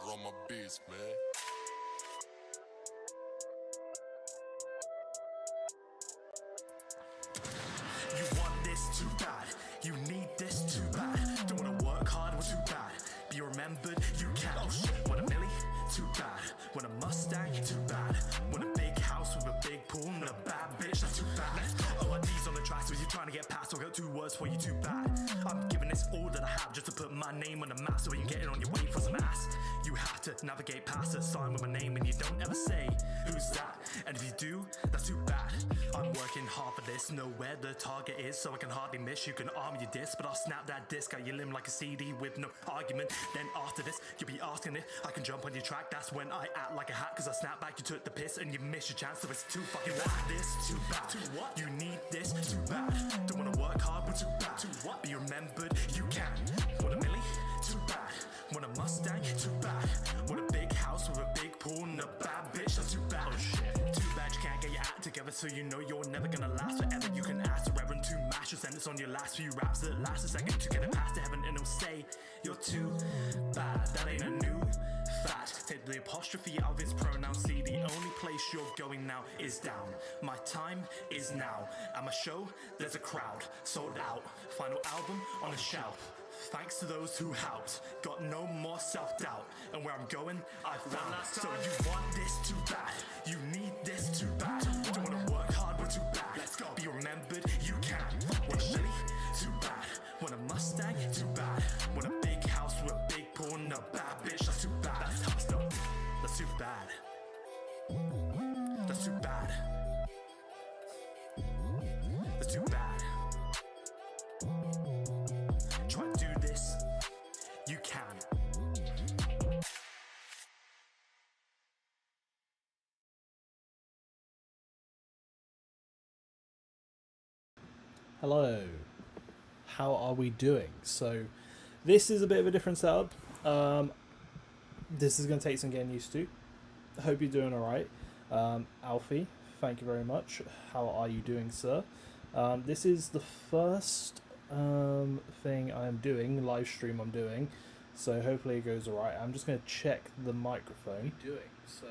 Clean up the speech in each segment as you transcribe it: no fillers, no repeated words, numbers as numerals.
Roma beats, man. You want this too bad, you need this too bad. Don't wanna work hard, well too bad. Be remembered, you can. Oh shit, want a milli? Too bad. Want a Mustang? Too bad. Want a big house with a big pool and a bad bitch? That's too bad. O.R.D's on the track, so you're trying to get past. I've got 2 words for you, too bad. I'm giving this all that I have just to put my name on the map so you can get it on your way for some ass. You have to navigate past a sign with my name and you don't ever say, who's that? And if you do, that's too bad. I'm working hard for this, know where the target is, so I can hardly miss. You can arm your disc, but I'll snap that disc out your limb like a CD with no argument. Then after this, you'll be asking if I can jump on your track. That's when I act like a hat, cause I snap back, you took the piss and you missed your chance, so it's too fucking bad. This too bad. Too what? You need this too bad. Don't wanna work hard, but too bad. Too what? Be remembered, you can. Want a milli? Too bad. Want a Mustang? Too bad. Want a big house with a big pool and a bad bitch? That's too bad. Oh shit. Too bad you can't get your act together, so you know you're never gonna last forever. You can ask the Reverend to mash your sentence on your last few raps that last a second to get it past to heaven, and it'll say you're too bad. That ain't a new fact. Take the apostrophe out of its pronoun. See, the only place you're going now is down. My time is now. At my show, there's a crowd. Sold out. Final album on the shelf. Thanks to those who helped. Got no more self-doubt. And where I'm going, I found. So you want this too bad. You need this too bad. Don't wanna work hard, but too bad. Let's go. Be remembered, you can. Want a shitty? Too bad. Want a Mustang? Too bad. Want a big house with a big pool and a bad bitch? That's too bad. That's tough stuff. That's too bad. That's too bad. That's too bad. Try to do this, you can. Hello, how are we doing? So this is a bit of a different setup. This is going to take some getting used to. I hope you're doing alright. Alfie, thank you very much. How are you doing, sir? This is the first thing I'm doing, live stream I'm doing, so hopefully it goes alright. I'm just going to check the microphone. So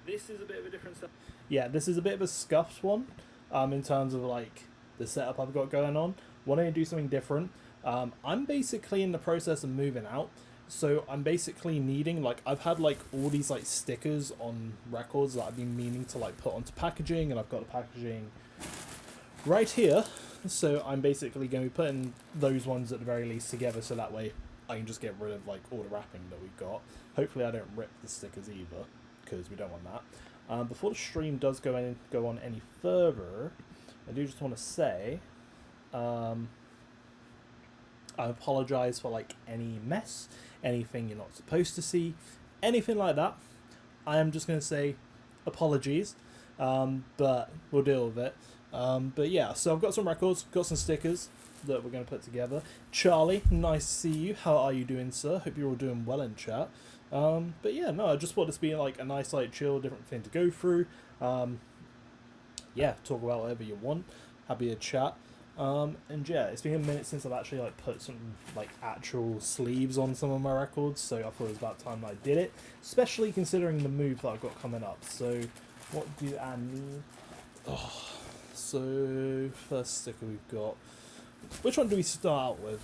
this is a bit of a different setup. Yeah, this is a bit of a scuffed one in terms of like the setup I've got going on. Wanting to do something different. I'm basically in the process of moving out, so I'm basically needing, like, I've had like all these like stickers on records that I've been meaning to like put onto packaging, and I've got the packaging right here, so I'm basically going to be putting those ones at the very least together, so that way I can just get rid of like all the wrapping that we've got. Hopefully I don't rip the stickers either, because we don't want that. Before the stream does go on any further, I do just want to say, I apologise for like any mess, anything you're not supposed to see, anything like that. I am just going to say apologies, but we'll deal with it. But yeah, so I've got some records, got some stickers that we're going to put together. Charlie, nice to see you. How are you doing, sir? Hope you're all doing well in chat. But yeah, no, I just want this to be like a nice, like, chill, different thing to go through. Yeah, talk about whatever you want. Happy to chat. And yeah, it's been a minute since I've actually like put some like actual sleeves on some of my records, so I thought it was about time I did it, especially considering the move that I've got coming up. So what do I need? Oh, so first sticker we've got. Which one do we start out with?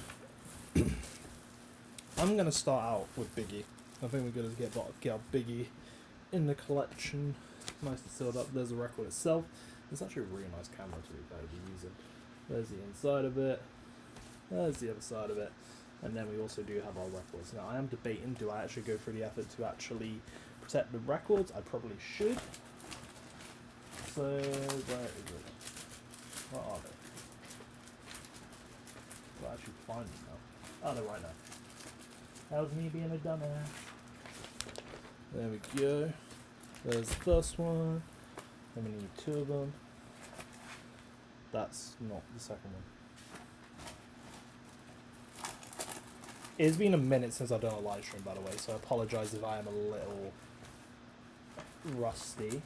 I'm gonna start out with Biggie. I think we're gonna get Biggie in the collection. Nice and sealed up. There's the record itself. It's actually a really nice camera to be using. There's the inside of it. There's the other side of it. And then we also do have our records. Now I am debating, do I actually go through the effort to actually protect the records? I probably should. So, where is it? What are they? I'll actually find them now. Oh, they're right now. That was me being a dumbass. There we go. There's the first one. Then we need 2 of them. That's not the second one. It's been a minute since I've done a live stream, by the way, so I apologise if I am a little rusty.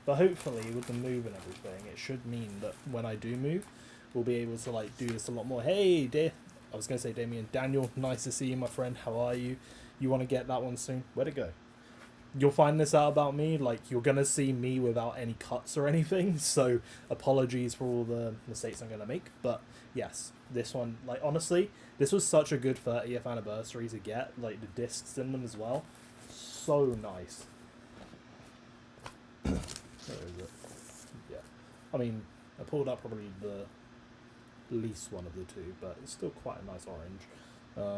But hopefully, with the move and everything, it should mean that when I do move, we'll be able to like do this a lot more. Hey, I was going to say Damien. Daniel, nice to see you, my friend. How are you? You want to get that one soon? Where'd it go? You'll find this out about me. Like, you're going to see me without any cuts or anything. So, apologies for all the mistakes I'm going to make. But, yes, this one, like, honestly, this was such a good 30th anniversary to get. Like, the discs in them as well. So nice. Where is it? Yeah. I mean, I pulled up probably the least one of the two, but it's still quite a nice orange.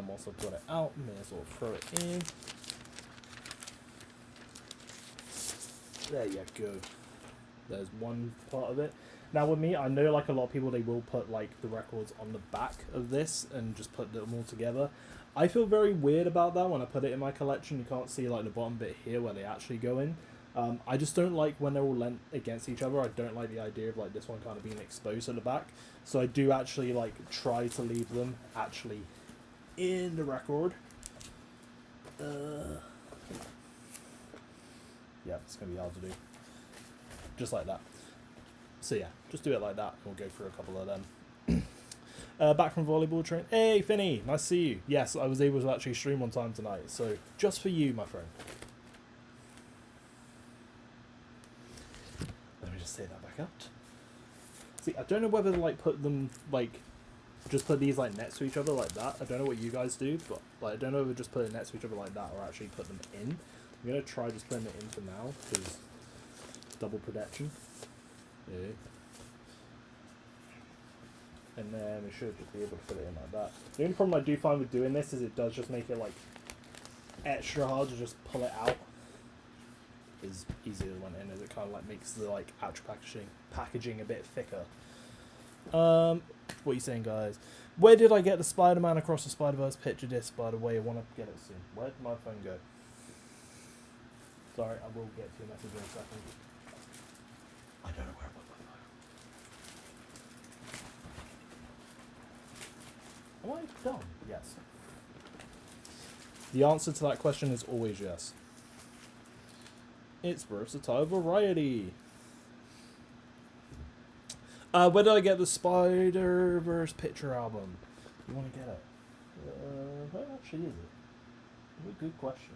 Once I've got it out, may as well throw it in. There you go. There's one part of it. Now with me, I know like a lot of people, they will put like the records on the back of this and just put them all together. I feel very weird about that when I put it in my collection. You can't see like the bottom bit here where they actually go in. I just don't like when they're all lent against each other. I don't like the idea of like this one kind of being exposed at the back. So I do actually like try to leave them actually in the record. Yeah, it's going to be hard to do. Just like that. So yeah, just do it like that. We'll go through a couple of them. Back from volleyball train. Hey, Finny, nice to see you. Yes, I was able to actually stream on time tonight. So just for you, my friend. Let me just say that back out. See, I don't know whether to like put them like, just put these like next to each other like that. I don't know what you guys do, but like I don't know if we just put it next to each other like that or actually put them in. I'm gonna try just putting it in for now because double protection. Yeah. And then we should just be able to fit it in like that. The only problem I do find with doing this is it does just make it like extra hard to just pull it out. Is easier when in as it kind of like makes the like actual packaging a bit thicker. What are you saying, guys? Where did I get the Spider-Man Across the Spider-Verse picture disc, by the way? I want to get it soon. Where did my phone go? Sorry, I will get to your message in a second. I don't know where I put my phone. Am I done? Yes. The answer to that question is always yes. It's versatile variety. Where did I get the Spider-Verse picture album? You want to get it? Where actually is it? Good question.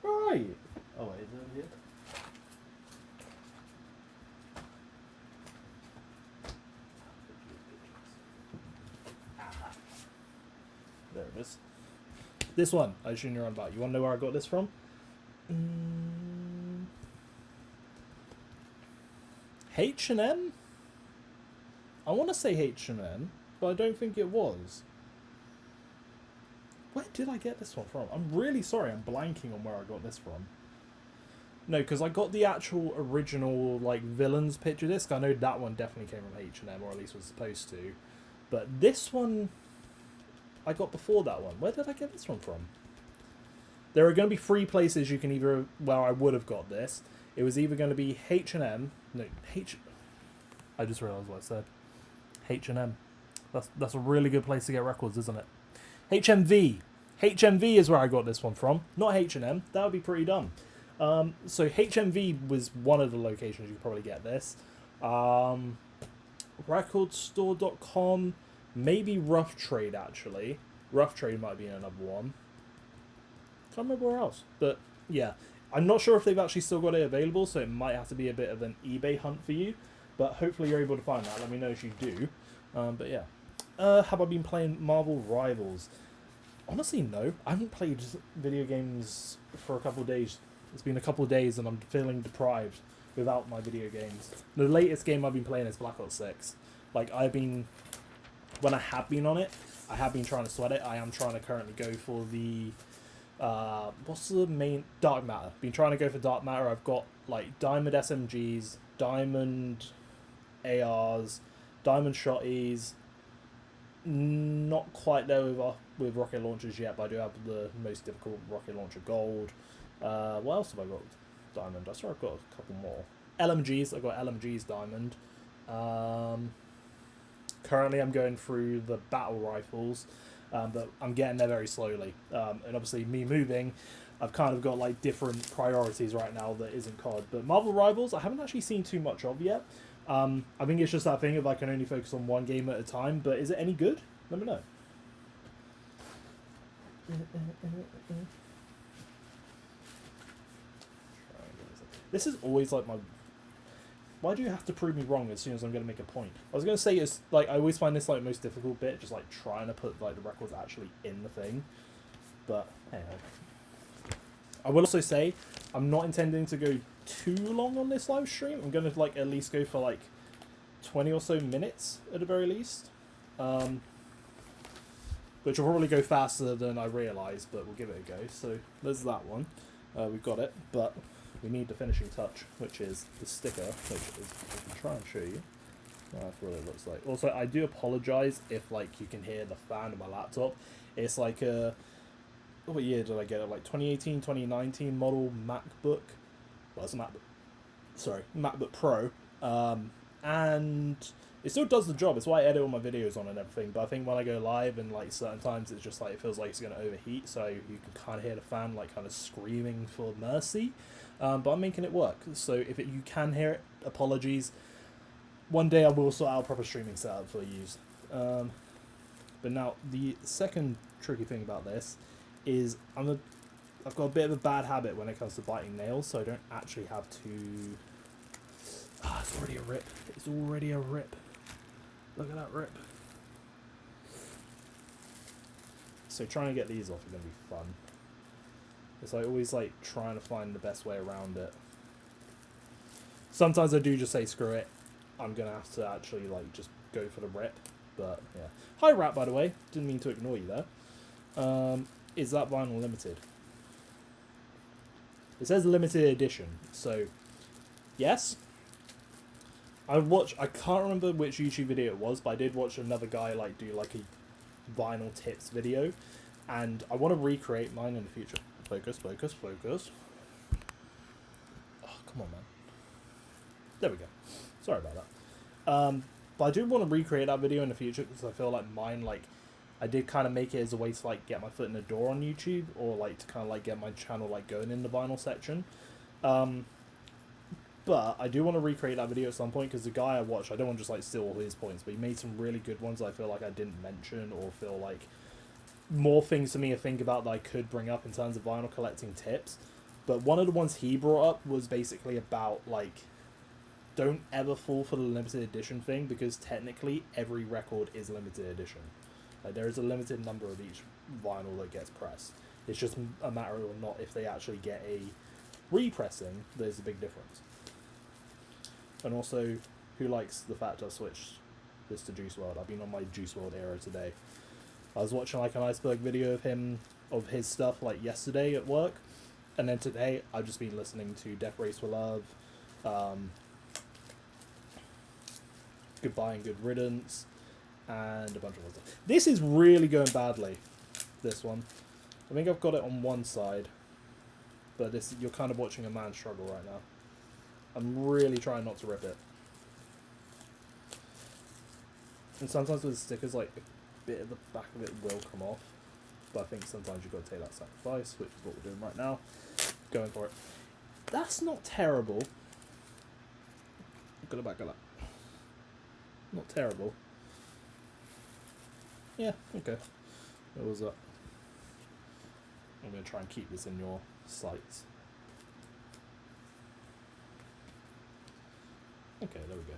Right. Oh wait, is it over here? There it is. This one, I assume you're on about. You want to know where I got this from? H&M? I want to say H&M, but I don't think it was. Where did I get this one from? I'm really sorry, I'm blanking on where I got this from. No, because I got the actual original, like, Villains picture disc. I know that one definitely came from H&M, or at least was supposed to. But this one, I got before that one. Where did I get this one from? There are going to be 3 places you can either, well, I would have got this. It was either going to be H&M, no, I just realised what I said. H&M. That's a really good place to get records, isn't it? HMV. HMV is where I got this one from. Not H&M. That would be pretty dumb. So HMV was one of the locations you could probably get this. Recordstore.com. Maybe Rough Trade, actually. Rough Trade might be another one. Can't remember where else. But, yeah. I'm not sure if they've actually still got it available, so it might have to be a bit of an eBay hunt for you. But hopefully you're able to find that. Let me know if you do. But, yeah. Have I been playing Marvel Rivals? Honestly, no. I haven't played video games for a couple of days. It's been a couple of days and I'm feeling deprived without my video games. The latest game I've been playing is Black Ops 6. Like, when I have been on it, I have been trying to sweat it. I am trying to currently go for the, what's the main, Dark Matter. Been trying to go for Dark Matter. I've got, like, Diamond SMGs, Diamond ARs, Diamond Shotties. Not quite there with rocket launchers yet, but I do have the most difficult rocket launcher gold. What else have I got? Diamond. I swear I've got a couple more. LMGs. I've got LMGs diamond. Currently I'm going through the battle rifles, but I'm getting there very slowly. And obviously me moving, I've kind of got like different priorities right now that isn't COD. But Marvel Rivals, I haven't actually seen too much of yet. I think it's just that thing of I can only focus on one game at a time, but is it any good? Let me know. This is always like my... Why do you have to prove me wrong as soon as I'm going to make a point? I was going to say it's like I always find this like most difficult bit, just like trying to put like the records actually in the thing. But anyway. I will also say I'm not intending to go too long on this live stream. I'm going to like at least go for like 20 or so minutes at the very least. Which will probably go faster than I realise, but we'll give it a go. So there's that one. We've got it, but we need the finishing touch, which is the sticker, which is, I can try and show you. That's what it looks like. Also, I do apologise if like you can hear the fan of my laptop. It's like a... What year did I get it? Like 2018, 2019 model MacBook. Well, it's a MacBook. Sorry, MacBook Pro. And it still does the job. It's why I edit all my videos on and everything. But I think when I go live and like certain times, it's just like it feels like it's going to overheat. So you can kind of hear the fan like kind of screaming for mercy. But I'm making it work. So if you can hear it, apologies. One day I will sort out a proper streaming setup for you. But now the second tricky thing about this is I've got a bit of a bad habit when it comes to biting nails, so I don't actually have to... it's already a rip. It's already a rip. Look at that rip. So trying to get these off is going to be fun. It's like always like trying to find the best way around it. Sometimes I do just say screw it. I'm going to have to actually like just go for the rip. But yeah. Hi Rat, by the way. Didn't mean to ignore you there. Is that vinyl limited? It says limited edition, so yes. I can't remember which YouTube video it was, but I did watch another guy like do like a vinyl tips video, and I want to recreate mine in the future. Focus, focus, focus. Oh, come on, man. There we go. Sorry about that. But I do want to recreate that video in the future because I feel like mine like. I did kind of make it as a way to like get my foot in the door on YouTube, or like to kind of like get my channel like going in the vinyl section. But I do want to recreate that video at some point because the guy I watched, I don't want to just like steal all his points, but he made some really good ones that I feel like I didn't mention, or feel like more things for me to think about that I could bring up in terms of vinyl collecting tips. But one of the ones he brought up was basically about like, don't ever fall for the limited edition thing, because technically every record is limited edition. Like, there is a limited number of each vinyl that gets pressed. It's just a matter of not if they actually get a repressing. There's a big difference. And also, who likes the fact I've switched this to Juice WRLD? I've been on my Juice WRLD era today. I was watching like an iceberg video of his stuff like yesterday at work, and then today I've just been listening to Death Race for Love, Goodbye and Good Riddance, and a bunch of other stuff. This is really going badly, this one. I think I've got it on one side, but this you're kind of watching a man struggle right now. I'm really trying not to rip it. And sometimes with stickers, like, a bit of the back of it will come off. But I think sometimes you've got to take that sacrifice, which is what we're doing right now. Going for it. That's not terrible. Look at the back of that. Not terrible. Yeah, okay. What was that? I'm going to try and keep this in your sights. Okay, there we go.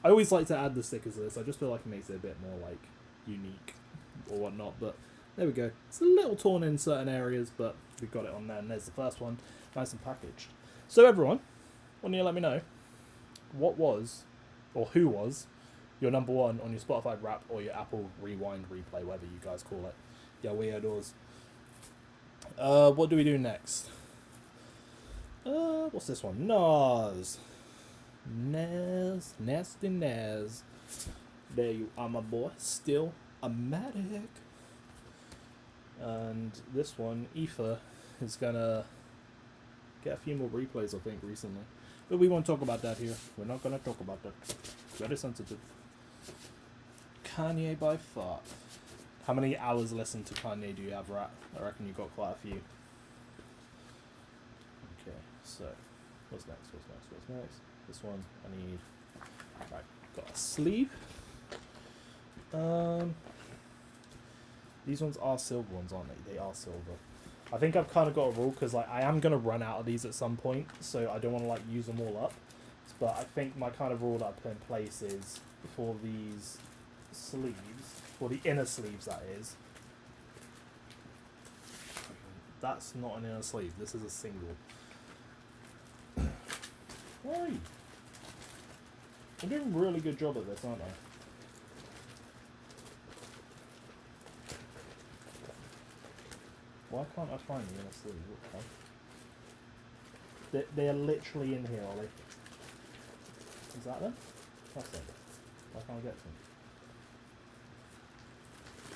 I always like to add the stickers to this. I just feel like it makes it a bit more, like, unique or whatnot. But there we go. It's a little torn in certain areas, but we've got it on there. And there's the first one. Nice and packaged. So, everyone, why don't you let me know what was, or who was, your number one on your Spotify Wrap or your Apple Rewind Replay, whatever you guys call it. Yeah, weirdos. What do we do next? What's this one? Nas. Nasty Nas. There you are, my boy. Still Matic. And this one, Ether, is gonna get a few more replays, I think, recently. But we won't talk about that here. We're not gonna talk about that. Very sensitive. Kanye by far. How many hours listened to Kanye do you have, Rat? I reckon you got quite a few. Okay, so what's next? This one, I need Right, got a sleeve. These ones are silver ones, aren't they? They are silver. I think I've kind of got a rule because like I am gonna run out of these at some point, so I don't want to like use them all up. But I think my kind of rule that I put in place is for these sleeves, for the inner sleeves, that is. That's not an inner sleeve. This is a single. Why? I'm doing a really good job at this, aren't I? Why can't I find the inner sleeve? What the hell? They are literally in here, are they? Is that them? That's it. Why can't I get them?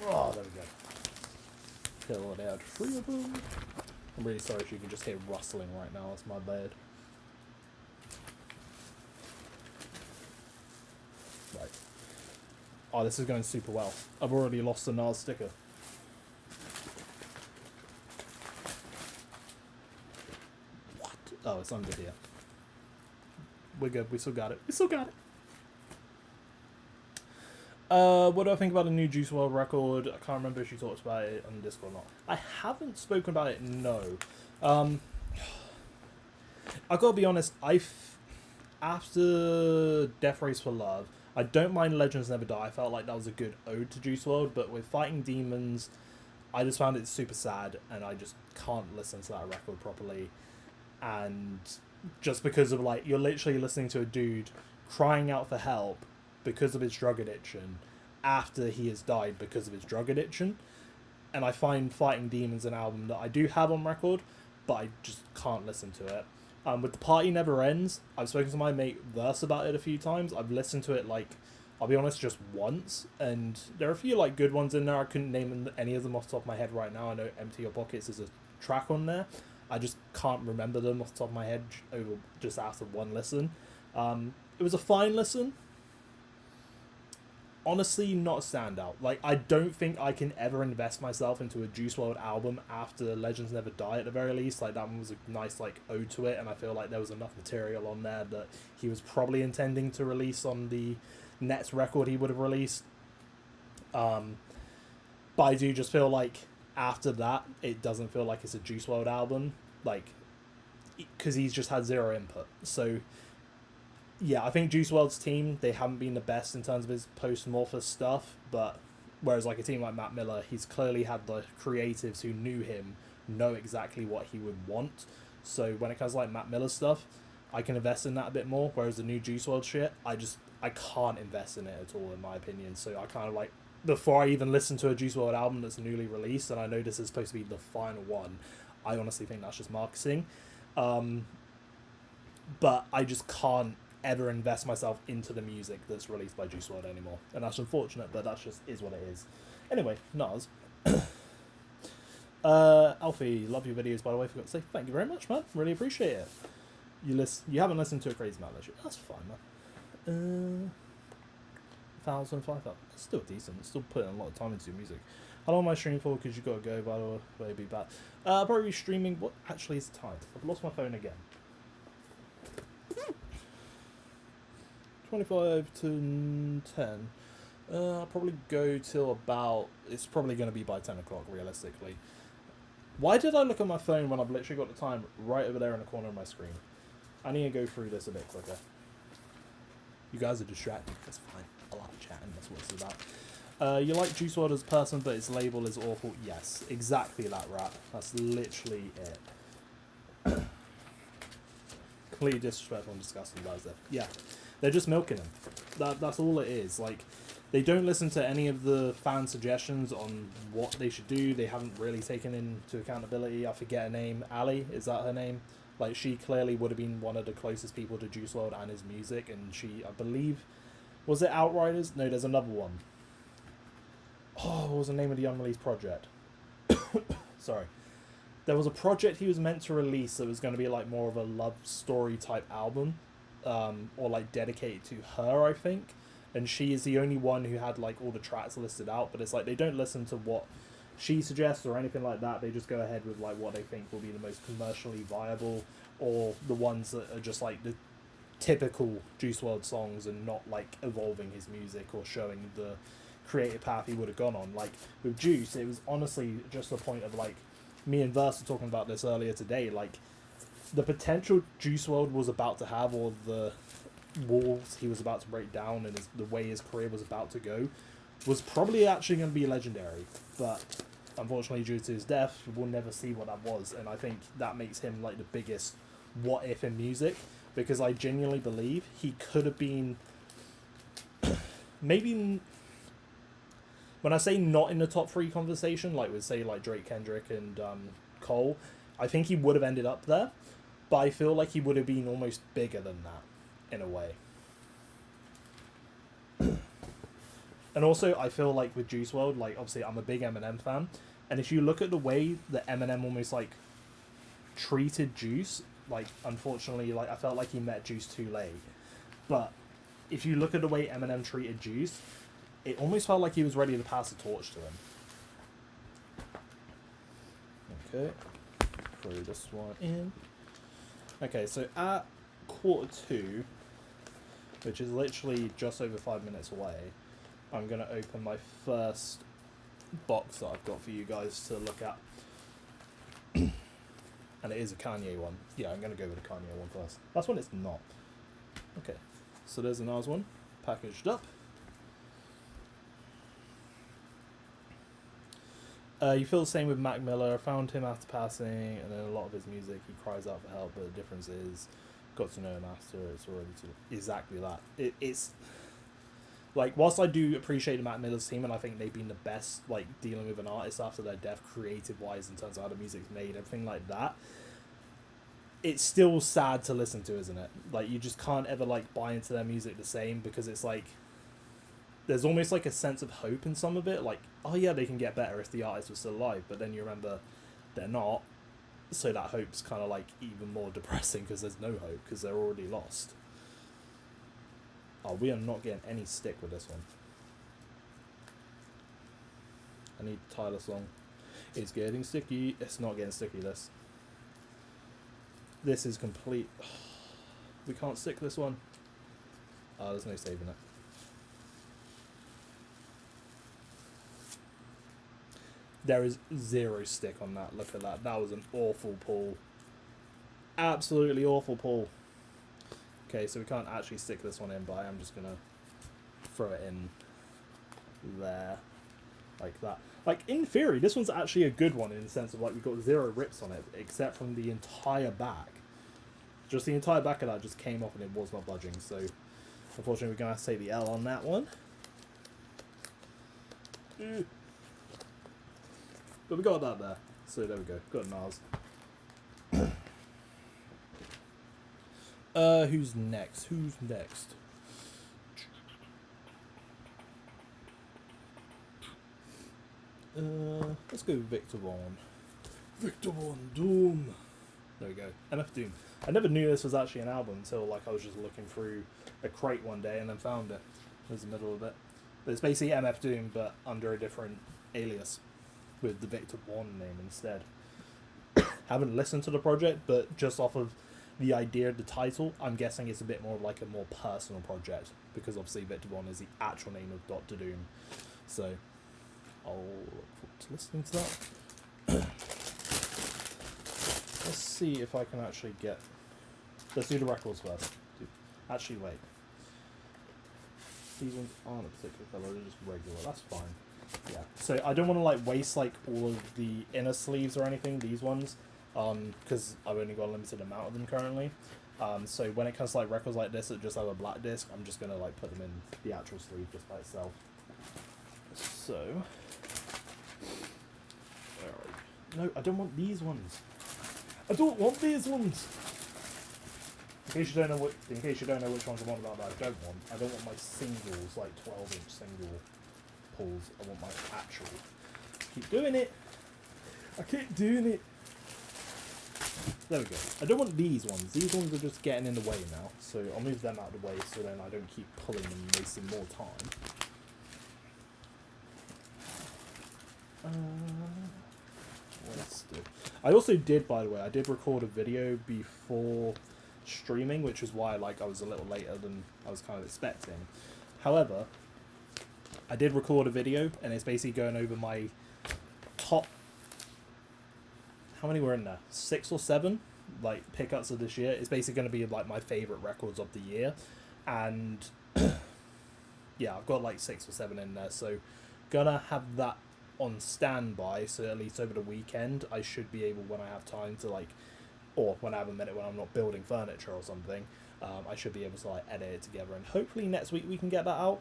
Oh, there we go. Kill it out. 3 of them. I'm really sorry if you can just hear rustling right now. That's my bad. Right. Oh, this is going super well. I've already lost the Nas sticker. What? Oh, it's under here. We're good. We still got it. We still got it. What do I think about the new Juice WRLD record? I can't remember if she talked about it on Discord or not. I haven't spoken about it, no. I gotta be honest, after Death Race for Love, I don't mind Legends Never Die. I felt like that was a good ode to Juice WRLD, but with Fighting Demons, I just found it super sad, and I just can't listen to that record properly. And just because of, like, you're literally listening to a dude crying out for help because of his drug addiction after he has died because of his drug addiction. And I find Fighting Demons an album that I do have on record, but I just can't listen to it. With The Party Never Ends, I've spoken to my mate Verse about it a few times. I've listened to it, like, I'll be honest, just once. And there are a few, like, good ones in there. I couldn't name any of them off the top of my head right now. I know Empty Your Pockets is a track on there. I just can't remember them off the top of my head over just after one listen. It was a fine listen. Honestly, not a standout. Like, I don't think I can ever invest myself into a Juice WRLD album after Legends Never Die, at the very least. Like, that one was a nice, like, ode to it, and I feel like there was enough material on there that he was probably intending to release on the next record he would have released. But I do just feel like after that, it doesn't feel like it's a Juice WRLD album, like, because he's just had zero input. So yeah, I think Juice WRLD's team, they haven't been the best in terms of his post-Morphous stuff, but whereas like a team like Matt Miller, he's clearly had the creatives who knew him know exactly what he would want. So when it comes to like Matt Miller stuff, I can invest in that a bit more, whereas the new Juice WRLD shit, I can't invest in it at all, in my opinion. So I kind of like, before I even listen to a Juice WRLD album that's newly released, and I know this is supposed to be the final one, I honestly think that's just marketing. But I just can't ever invest myself into the music that's released by Juice WRLD anymore. And that's unfortunate, but that's just is what it is. Anyway, Nas. Alfie, love your videos, by the way. Forgot to say thank you very much, man. Really appreciate it. You haven't listened to a Crazy Man this year. That's fine, man. 1,000, 5,000. That's still decent. Still putting a lot of time into your music. How long am I streaming for? Because you got to go, by the way. Be back. I'll probably be streaming. What actually is the time? I've lost my phone again. 25 to 10. I'll probably go till about... It's probably going to be by 10 o'clock, realistically. Why did I look at my phone when I've literally got the time right over there in the corner of my screen? I need to go through this a bit quicker. You guys are distracted. That's fine. I like chatting. That's what it's about. You like Juice WRLD as a person, but his label is awful. Yes, exactly that, rap. That's literally it. Completely disrespectful and disgusting guys there. Yeah. They're just milking him. That's all it is. Like, they don't listen to any of the fan suggestions on what they should do. They haven't really taken into accountability. I forget her name. Ali, is that her name? Like, she clearly would have been one of the closest people to Juice WRLD and his music. And she, I believe, was it Outriders? No, there's another one. Oh, what was the name of the unreleased project? Sorry. There was a project he was meant to release that was going to be like more of a love story type album. Or like dedicated to her, I think, and she is the only one who had like all the tracks listed out, but it's like they don't listen to what she suggests or anything like that. They just go ahead with like what they think will be the most commercially viable, or the ones that are just like the typical Juice WRLD songs and not like evolving his music or showing the creative path he would have gone on. Like with Juice, it was honestly just the point of like, me and Verse were talking about this earlier today, like the potential Juice WRLD was about to have, or the walls he was about to break down, and the way his career was about to go, was probably actually going to be legendary. But unfortunately, due to his death, we'll never see what that was. And I think that makes him like the biggest what if in music, because I genuinely believe he could have been maybe, when I say not in the top 3 conversation, like with say like Drake, Kendrick, and Cole, I think he would have ended up there, but I feel like he would have been almost bigger than that in a way. And also, I feel like with Juice WRLD, like obviously I'm a big Eminem fan, and if you look at the way that Eminem almost like treated Juice, like unfortunately, like I felt like he met Juice too late. But if you look at the way Eminem treated Juice, it almost felt like he was ready to pass the torch to him. Okay, throw this one in. Okay, so at 1:45, which is literally just over 5 minutes away, I'm going to open my first box that I've got for you guys to look at. And it is a Kanye one. Yeah, I'm going to go with the Kanye one first. That's when it's not. Okay, so there's a Nas one, packaged up. You feel the same with Mac Miller. I found him after passing, and then a lot of his music, he cries out for help, but the difference is, got to know him after, it's already too... Exactly that. It's... Like, whilst I do appreciate the Mac Miller's team, and I think they've been the best, like, dealing with an artist after their death, creative-wise, in terms of how the music's made, everything like that, it's still sad to listen to, isn't it? Like, you just can't ever, like, buy into their music the same, because it's like... There's almost, like, a sense of hope in some of it, like, oh yeah, they can get better if the artist was still alive, but then you remember they're not, so that hope's kind of, like, even more depressing, because there's no hope, because they're already lost. Oh, we are not getting any stick with this one. I need Tyler song. It's getting sticky. It's not getting sticky, this. This is complete... We can't stick this one. Oh, there's no saving it. There is 0 stick on that. Look at that. That was an awful pull. Absolutely awful pull. Okay, so we can't actually stick this one in, but I am just going to throw it in there. Like that. Like, in theory, this one's actually a good one in the sense of, like, we've got 0 rips on it, except from the entire back. Just the entire back of that just came off and it was not budging, so unfortunately we're going to have to take the L on that one. But we got that there, so there we go. Got Nas. Who's next? Who's next? Let's go with Victor Vaughn. Victor Vaughn Doom. There we go. MF Doom. I never knew this was actually an album until like I was just looking through a crate one day and then found it. It was the middle of it. But it's basically MF Doom but under a different alias with the Victor Vaughn name instead. Haven't listened to the project, but just off of the idea of the title, I'm guessing it's a bit more like a more personal project because obviously Victor Vaughn is the actual name of Dr. Doom. So I'll look forward to listening to that. Let's see if I can actually get... Let's do the records first. Actually, wait. These ones aren't a particular colour, they're just regular. That's fine. Yeah. So I don't want to like waste like all of the inner sleeves or anything, these ones, because I've only got a limited amount of them currently. So when it comes to like records like this that just have a black disc, I'm just going to like put them in the actual sleeve just by itself. So... No, I don't want these ones. I don't want these ones. In case you don't know which ones I want about that, I don't want my singles, like 12-inch single pulls. I want my actual. Keep doing it. I keep doing it. There we go. I don't want these ones. These ones are just getting in the way now, so I'll move them out of the way so then I don't keep pulling them and wasting more time. What else do? I also did, by the way, I did record a video before streaming, which is why like I was a little later than I was kind of expecting. However, I did record a video, and it's basically going over my top. How many were in there? 6 or 7, like pickups of this year. It's basically going to be like my favorite records of the year, and yeah, I've got like 6 or 7 in there. So, gonna have that on standby. So at least over the weekend, I should be able, when I have time to like, or when I have a minute when I'm not building furniture or something, I should be able to like edit it together, and hopefully next week we can get that out.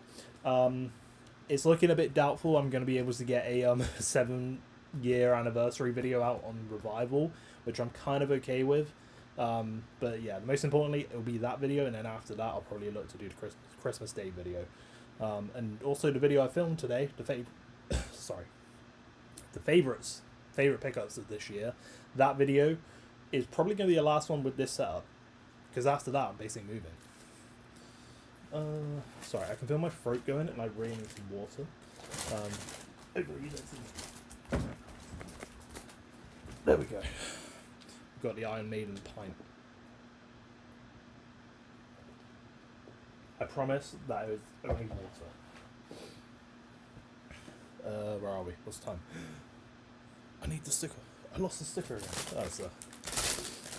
It's looking a bit doubtful I'm going to be able to get a 7-year anniversary video out on Revival, which I'm kind of okay with. But yeah, most importantly, it'll be that video, and then after that, I'll probably look to do the Christmas Day video. And also the video I filmed today, the favorite pickups of this year. That video is probably going to be the last one with this setup, because after that, I'm basically moving. Sorry, I can feel my throat going, and I really need some water. There we go. Got the Iron Maiden pint. I promise that it was only water. Where are we? What's the time? I need the sticker. I lost the sticker again. That's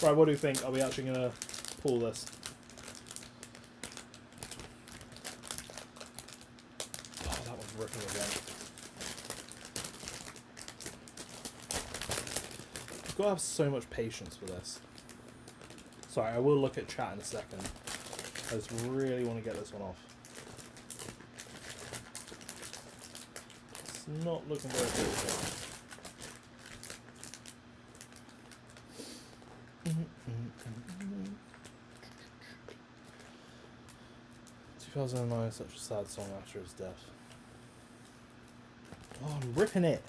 right, what do you think? Are we actually going to pull this? Oh, that one's ripping again. You've got to have so much patience for this. Sorry, I will look at chat in a second. I just really want to get this one off. It's not looking very good. 2009 is such a sad song after his death. Oh, I'm ripping it.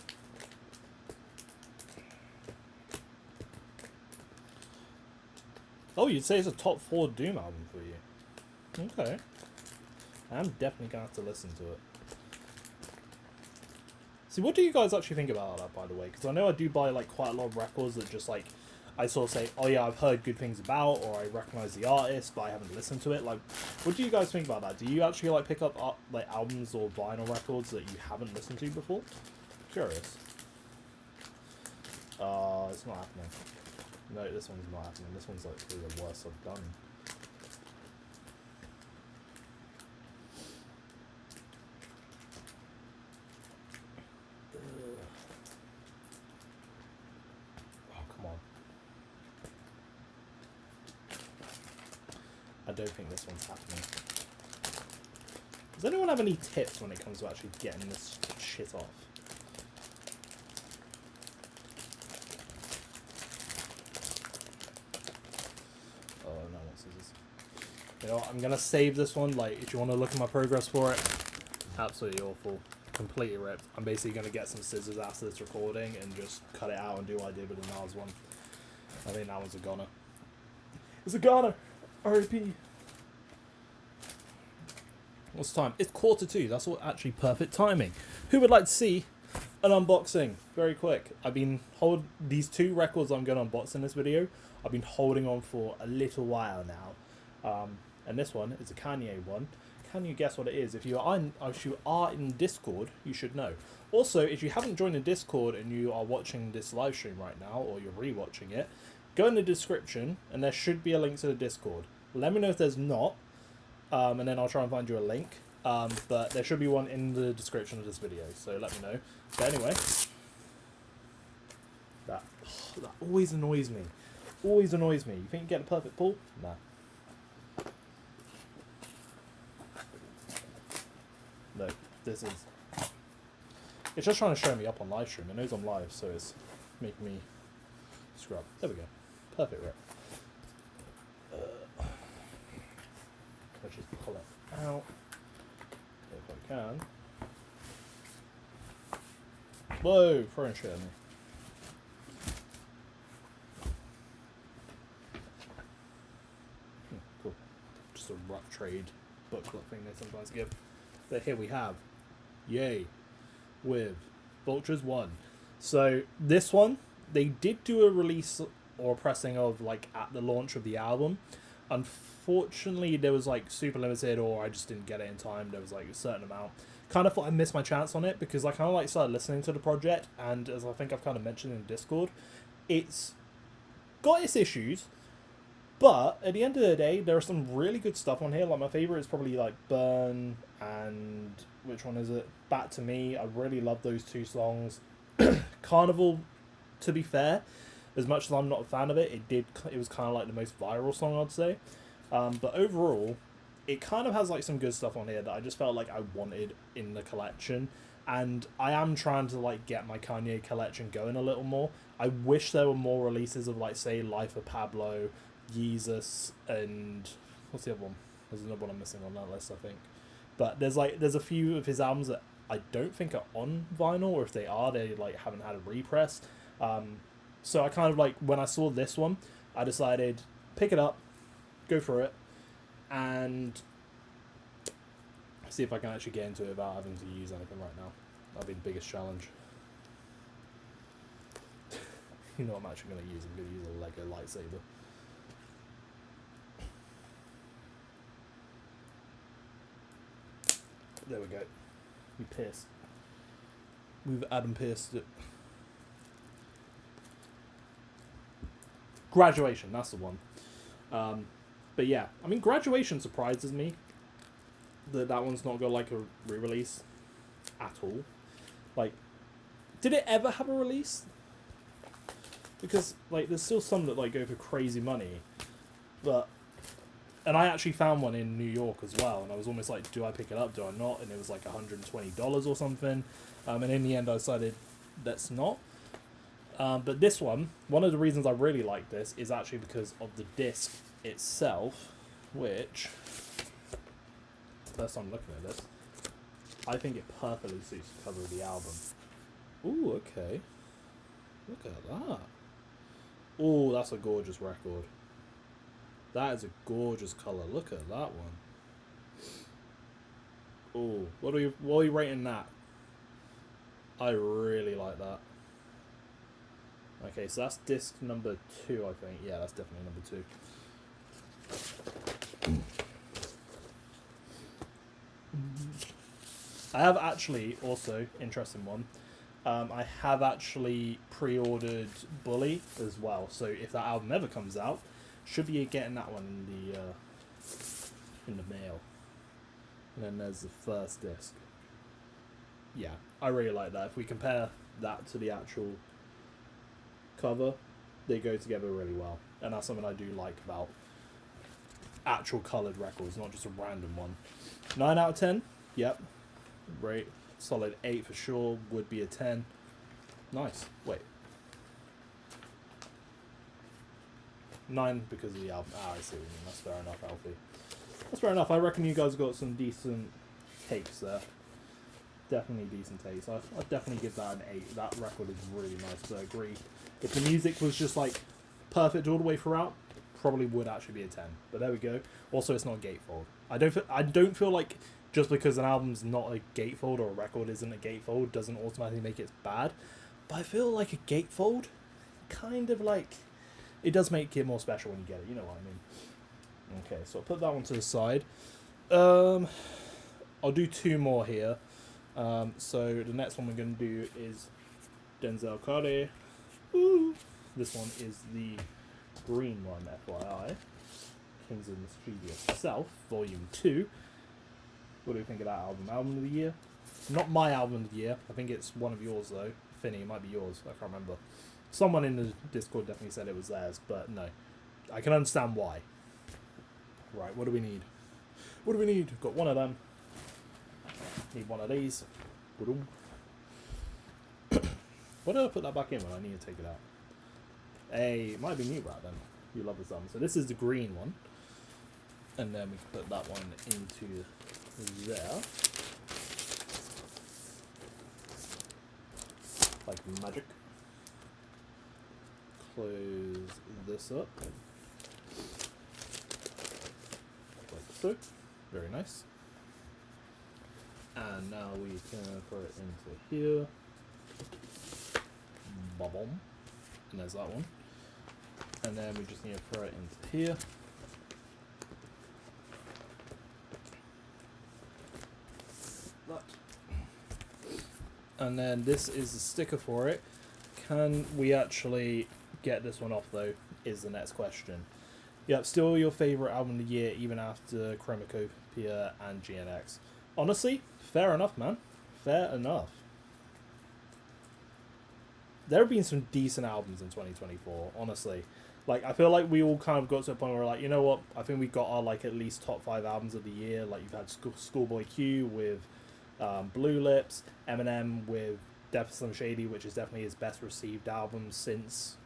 Oh, you'd say it's a top 4 Doom album for you. Okay. I'm definitely going to have to listen to it. See, what do you guys actually think about that, by the way? Because I know I do buy like quite a lot of records that just like, I sort of say, oh yeah, I've heard good things about, or I recognise the artist, but I haven't listened to it. Like, what do you guys think about that? Do you actually like pick up like albums or vinyl records that you haven't listened to before? Curious. It's not happening. No, this one's not happening. This one's like probably the worst I've done. I don't think this one's happening. Does anyone have any tips when it comes to actually getting this shit off? Oh, no, what scissors? You know what, I'm gonna save this one. Like, if you want to look at my progress for it, absolutely awful. Completely ripped. I'm basically gonna get some scissors after this recording and just cut it out and do what I did with the Nas one. I think that one's a goner. It's a goner! R.I.P. What's the time? It's 1:45. That's all actually perfect timing. Who would like to see an unboxing? Very quick. I've been these 2 records I'm going to unbox in this video. I've been holding on for a little while now. And this one is a Kanye one. Can you guess what it is? If you are in Discord, you should know. Also, if you haven't joined the Discord and you are watching this live stream right now, or you're rewatching it, go in the description and there should be a link to the Discord. Let me know if there's not, and then I'll try and find you a link. But there should be one in the description of this video, so let me know. But anyway, that always annoys me. Always annoys me. You think you get a perfect pull? Nah. No, this is... It's just trying to show me up on live stream. It knows I'm live, so it's making me scrub. There we go. Perfect rip. Let's just pull it out if I can. Whoa, throwing shit at me. Cool. Just a rough trade booklet thing they sometimes give. But here we have Yay with Vultures 1. So this one, they did do a release or a pressing of like at the launch of the album. Unfortunately, there was like super limited, or I just didn't get it in time. There was like a certain amount. Kind of thought I missed my chance on it because I kind of like started listening to the project, and as I think I've kind of mentioned in Discord, it's got its issues, but at the end of the day, there are some really good stuff on here. Like my favorite is probably like Burn and which one is it? Back to Me. I really love those two songs. Carnival, to be fair, as much as I'm not a fan of it, it was kind of like the most viral song, I'd say. But overall, it kind of has like some good stuff on here that I just felt like I wanted in the collection. And I am trying to like get my Kanye collection going a little more. I wish there were more releases of like, say, Life of Pablo, Yeezus, and what's the other one? There's another one I'm missing on that list, I think. But there's a few of his albums that I don't think are on vinyl, or if they are, they like haven't had a repress. So I kind of like, when I saw this one, I decided pick it up, go for it, and see if I can actually get into it without having to use anything right now. That'll be the biggest challenge. You know what I'm actually going to use? I'm going to use a Lego lightsaber. There we go. We pierced. We've Adam pierced it. Graduation, that's the one. But yeah, I mean, Graduation surprises me that one's not got like a re-release at all. Like, did it ever have a release? Because like, there's still some that like go for crazy money, and I actually found one in New York as well, and I was almost like, do I pick it up, do I not? And it was like $120 or something, and in the end I decided let's not. But this one of the reasons I really like this is actually because of the disc itself, which, first time looking at this, I think it perfectly suits the cover of the album. Ooh, okay. Look at that. Ooh, that's a gorgeous record. That is a gorgeous colour. Look at that one. Ooh, what are you rating that? I really like that. Okay, so that's disc number 2, I think. Yeah, that's definitely number 2. I have actually, also, interesting one, I have actually pre-ordered Bully as well, so if that album ever comes out, should be getting that one in the mail. And then there's the first disc. Yeah, I really like that. If we compare that to the actual cover, they go together really well, and that's something I do like about actual coloured records, not just a random one. 9 out of 10. Yep. Great. Solid 8 for sure. Would be a 10. Nice. Wait. 9 because of the album. I see what you mean. That's fair enough, Alfie. That's fair enough. I reckon you guys got some decent takes there. Definitely decent takes. I'd definitely give that an 8. That record is really nice, but I agree. If the music was just like perfect all the way throughout, probably would actually be a 10. But there we go. Also, it's not a gatefold. I don't feel like just because an album's not a gatefold or a record isn't a gatefold doesn't automatically make it bad. But I feel like a gatefold kind of like, it does make it more special when you get it. You know what I mean? Okay, so I'll put that one to the side. I'll do 2 more here. So the next one we're going to do is Denzel Curry. Ooh. This one is the green one, FYI. Kings in the Studio Self, Volume 2. What do you think of that album? Album of the year? Not my album of the year. I think it's one of yours, though. Finney, it might be yours. I can't remember. Someone in the Discord definitely said it was theirs, but no. I can understand why. Right, what do we need? What do we need? Got one of them. Need one of these. Why did I put that back in when I need to take it out? Hey, it might be new right then. You love this album. So this is the green one. And then we can put that one into there. Like magic. Close this up. Like so. Very nice. And now we can put it into here. Boom. And there's that one. And then we just need to throw it into here. And then this is the sticker for it. Can we actually get this one off, though, is the next question. Yep, still your favourite album of the year, even after Chromacopia and GNX. Honestly, fair enough, man. Fair enough. There have been some decent albums in 2024, honestly. Like, I feel like we all kind of got to a point where we're like, you know what, I think we got our, like, at least top 5 albums of the year. Like, you've had Schoolboy Q with Blue Lips, Eminem with Def Slim Shady, which is definitely his best received album since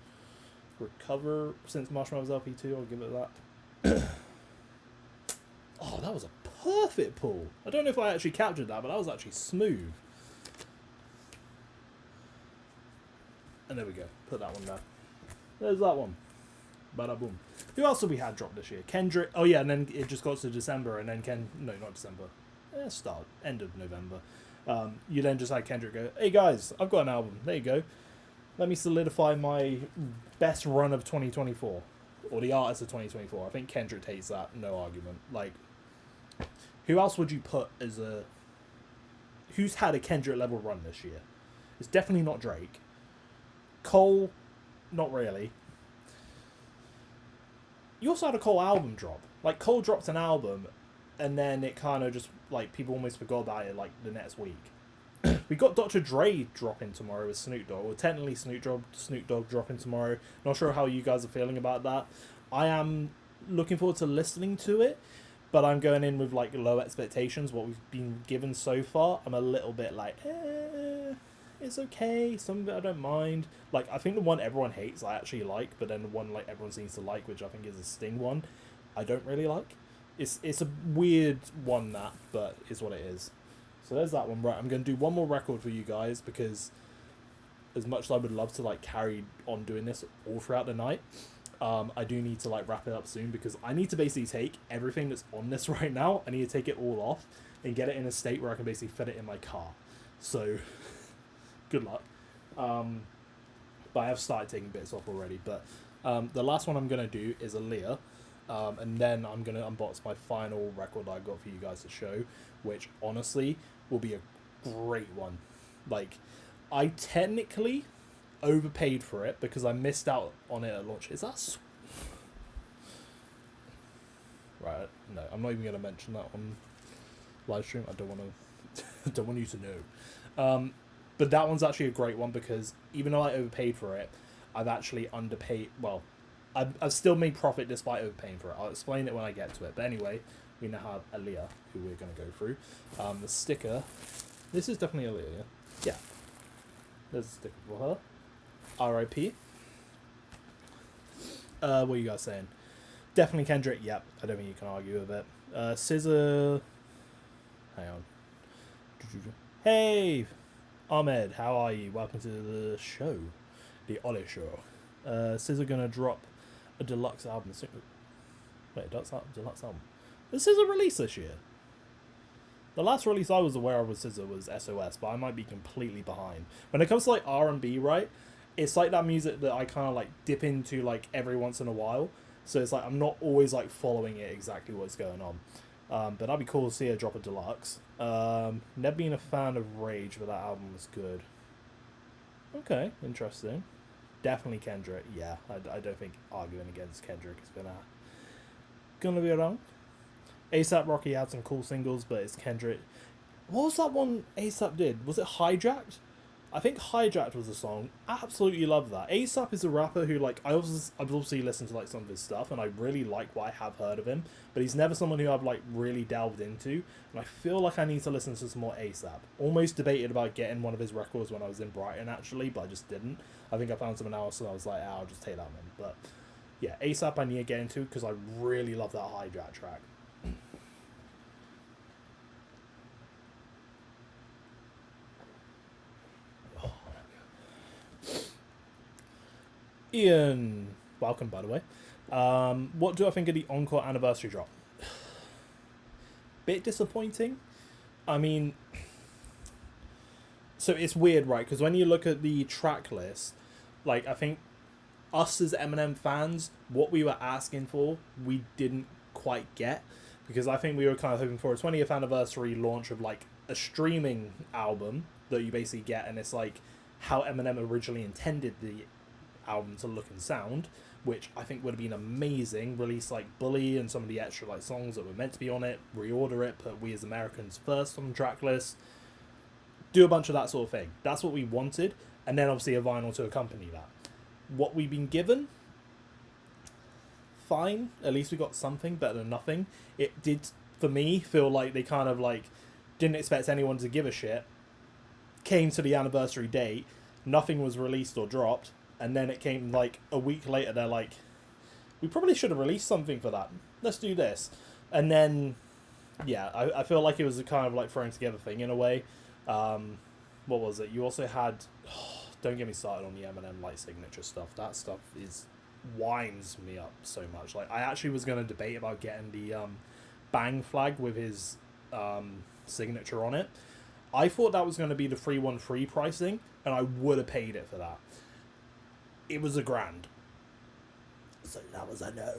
Marshmallow's LP2, I'll give it that. Oh, that was a perfect pull. I don't know if I actually captured that, but that was actually smooth. And there we go. Put that one there. There's that one. Bada boom. Who else have we had drop this year? Kendrick. Oh yeah, and then it just got to December, and then no, not December. End of November. You then just had Kendrick go, hey guys, I've got an album. There you go. Let me solidify my best run of 2024. Or the artist of 2024. I think Kendrick takes that, no argument. Like, who else would you put as a... Who's had a Kendrick level run this year? It's definitely not Drake. Cole, not really. You also had a Cole album drop. Like, Cole dropped an album, and then it kind of just, like, people almost forgot about it, like, the next week. We got Dr. Dre dropping tomorrow with Snoop Dogg. Well, technically Snoop Dogg dropping tomorrow. Not sure how you guys are feeling about that. I am looking forward to listening to it, but I'm going in with, like, low expectations. What we've been given so far, I'm a little bit like, it's okay. Some of it I don't mind. Like, I think the one everyone hates I actually like, but then the one, like, everyone seems to like, which I think is a Sting one, I don't really like. It's a weird one, that, but it's what it is. So there's that one. Right, I'm going to do one more record for you guys, because as much as I would love to, like, carry on doing this all throughout the night, I do need to, like, wrap it up soon, because I need to basically take everything that's on this right now, I need to take it all off and get it in a state where I can basically fit it in my car. So, good luck. But I have started taking bits off already. But the last one I'm going to do is Aliyah. And then I'm going to unbox my final record I got for you guys to show, which honestly will be a great one. Like, I technically overpaid for it because I missed out on it at launch. Is that... Right, no, I'm not even going to mention that on live stream. I don't want to... don't want you to know. But that one's actually a great one, because even though I overpaid for it, I've actually underpaid... Well, I've still made profit despite overpaying for it. I'll explain it when I get to it. But anyway, we now have Aliyah, who we're going to go through. The sticker... This is definitely Aliyah, yeah? Yeah. There's a sticker for her. R.I.P. What are you guys saying? Definitely Kendrick. Yep. I don't think you can argue with it. Scissor... Hang on. Hey! Ahmed, how are you? Welcome to the show. The Ollie Show. SZA gonna drop a deluxe album. Wait, deluxe album? Is SZA released this year? The last release I was aware of with SZA was SOS, but I might be completely behind. When it comes to, like, R&B, right? It's like that music that I kind of, like, dip into, like, every once in a while. So it's like I'm not always, like, following it exactly what's going on. But that'd be cool to see her drop a deluxe. Never been a fan of Rage, but that album was good. Okay, interesting. Definitely Kendrick. Yeah, I don't think arguing against Kendrick is gonna be wrong. A$AP Rocky had some cool singles, but it's Kendrick. What was that one A$AP did? Was it Hijacked? I think Hijacked was the song. Absolutely love that. A$AP is a rapper who, like, I've obviously listened to, like, some of his stuff, and I really like what I have heard of him, but he's never someone who I've, like, really delved into, and I feel like I need to listen to some more A$AP. Almost debated about getting one of his records when I was in Brighton, actually, but I just didn't. I think I found someone else, and I was like, I'll just take that one. But yeah, A$AP I need to get into, because I really love that Hijack track. Ian, welcome, by the way. What do I think of the Encore anniversary drop? Bit disappointing. I mean, so it's weird, right? Because when you look at the track list, like, I think us as Eminem fans, what we were asking for, we didn't quite get. Because I think we were kind of hoping for a 20th anniversary launch of, like, a streaming album, that you basically get, and it's like how Eminem originally intended the album to look and sound, which I think would have been amazing. Release like Bully and some of the extra like songs that were meant to be on it, reorder it, put We As Americans first on the track list, do a bunch of that sort of thing. That's what we wanted, and then obviously a vinyl to accompany that. What we've been given, fine. At least we got something, better than nothing. It did, for me, feel like they kind of like didn't expect anyone to give a shit. Came to the anniversary date, nothing was released or dropped, and then it came like a week later. They're like, we probably should have released something for that. Let's do this. And then, yeah, I feel like it was a kind of like throwing together thing in a way. What was it? You also had, don't get me started on the Eminem like signature stuff. That stuff winds me up so much. Like, I actually was going to debate about getting the bang flag with his signature on it. I thought that was going to be the 313 pricing, and I would have paid it for that. It was $1,000, so that was a no.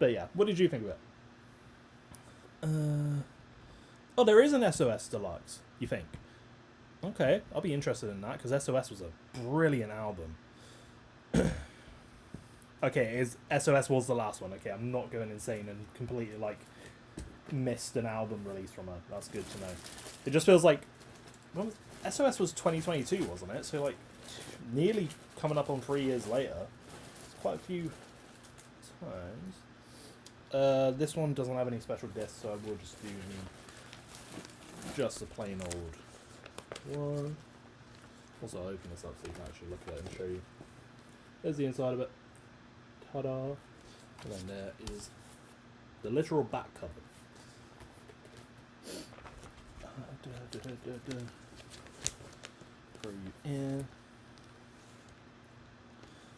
But yeah, what did you think of it? Oh, there is an SOS Deluxe, you think? Okay, I'll be interested in that, because SOS was a brilliant album. Okay, SOS was the last one. Okay, I'm not going insane and completely, like, missed an album release from her. That's good to know. It just feels like... SOS was 2022, wasn't it? So, like, nearly coming up on 3 years later. It's quite a few times. This one doesn't have any special discs, so I will just do just a plain old one. Also, I'll open this up so you can actually look at it and show you. There's the inside of it. Ta-da! And then there is the literal back cover. Throw you in.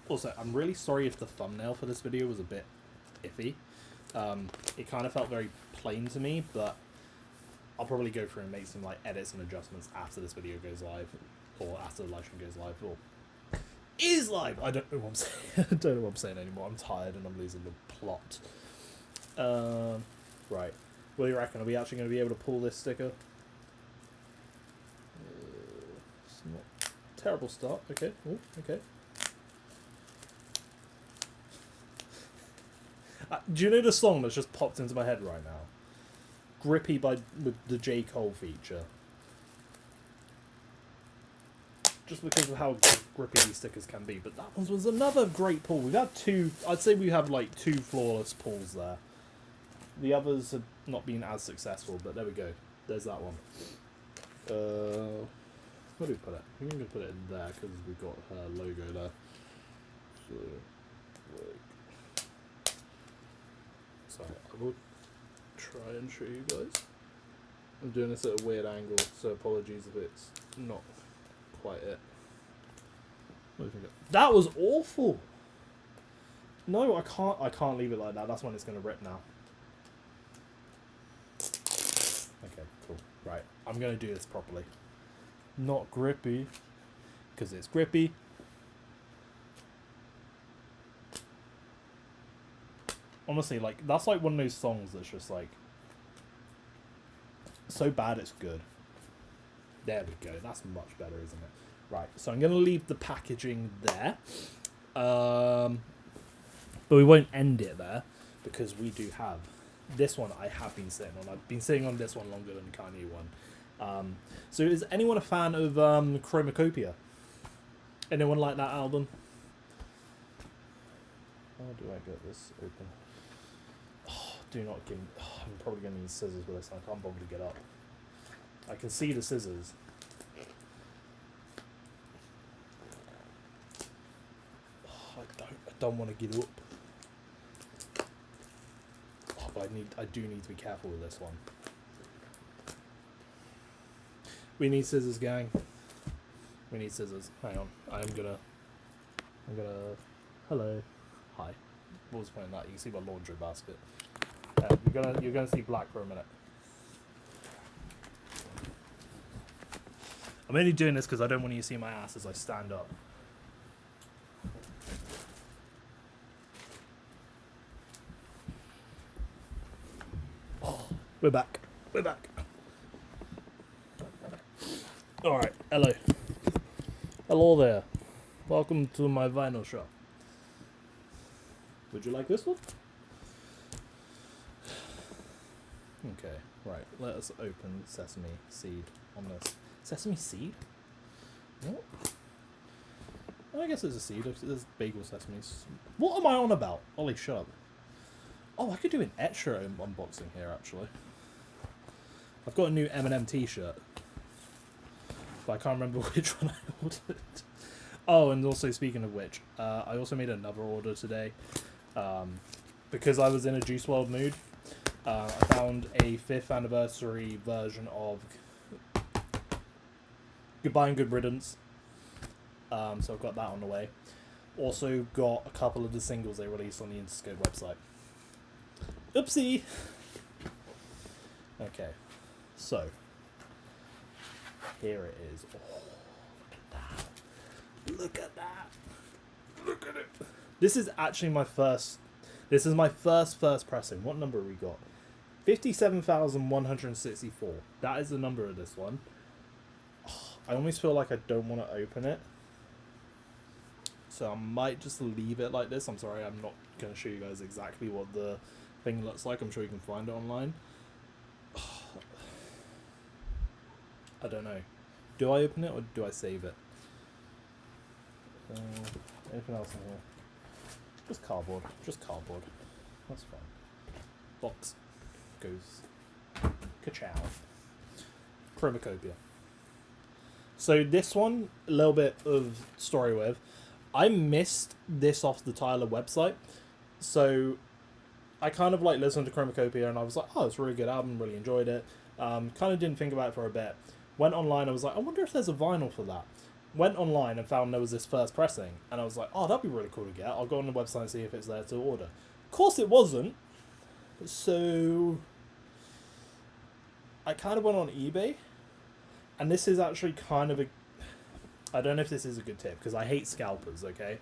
Also, I'm really sorry if the thumbnail for this video was a bit iffy. It kind of felt very plain to me, but I'll probably go through and make some like edits and adjustments after this video goes live, or after the live stream goes live, or is live. I don't know what I'm saying. I don't know what I'm saying anymore. I'm tired and I'm losing the plot. Right. What do you reckon? Are we actually going to be able to pull this sticker? It's not a terrible start. Okay. Ooh, okay. Do you know the song that's just popped into my head right now? Grippy with the J. Cole feature. Just because of how grippy these stickers can be. But that one was another great pull. We've had two... I'd say we have like 2 flawless pulls there. The others have not been as successful, but there we go. There's that one. Where do we put it? I'm going to put it in there because we've got her logo there. So, like... Sorry, I will try and show you guys. I'm doing this at a weird angle, so apologies if it's not quite it. What do you think of it? That was awful! No, I can't leave it like that. That's when it's going to rip now. Okay, cool. Right, I'm going to do this properly. Not grippy, because it's grippy. Honestly, like, that's like one of those songs that's just like so bad it's good. There we go. That's much better, isn't it? Right, so I'm going to leave the packaging there. But we won't end it there, because we do have this one I have been sitting on. I've been sitting on this one longer than the Kanye one. So is anyone a fan of Chromacopia? Anyone like that album? How do I get this open? Oh, do not give me... Oh, I'm probably going to need scissors for this. I can't bother to get up. I can see the scissors. Oh, I don't want to give up. Oh, but I do need to be careful with this one. We need scissors, gang. We need scissors. Hang on. I'm gonna... Hello. Hi. What was the point of that? You can see my laundry basket. You're gonna see black for a minute. I'm only doing this because I don't want you to see my ass as I stand up. Oh, we're back. We're back. Alright, hello. Hello there. Welcome to my vinyl shop. Would you like this one? Okay, right. Let us open Sesame Seed on this. Sesame Seed? What? I guess it's a seed. There's bagel sesames. What am I on about? Ollie, shut up. Oh, I could do an extra unboxing here, actually. I've got a new M&M t-shirt. But I can't remember which one I ordered. Oh, and also speaking of which, I also made another order today. Because I was in a Juice WRLD mood. I found a 5th anniversary version of Goodbye and Good Riddance. So I've got that on the way. Also got a couple of the singles they released on the Interscope website. Oopsie! Okay, so here it is. Oh, look at that! Look at it! This is actually my first. This is my first pressing. What number have we got? 57,164. That is the number of this one. Oh, I almost feel like I don't want to open it. So I might just leave it like this. I'm sorry, I'm not going to show you guys exactly what the thing looks like. I'm sure you can find it online. I don't know. Do I open it or do I save it? Anything else in here? Just cardboard. Just cardboard. That's fine. Box goes ka-chow. Chromacopia. So this one, a little bit of story with. I missed this off the Tyler website. So I kind of like listened to Chromacopia and I was like, oh, it's a really good album, really enjoyed it. Kind of didn't think about it for a bit. Went online, I was like, I wonder if there's a vinyl for that. Went online and found there was this first pressing. And I was like, oh, that'd be really cool to get. I'll go on the website and see if it's there to order. Of course it wasn't. So I kind of went on eBay. And this is actually kind of a... I don't know if this is a good tip, because I hate scalpers, okay?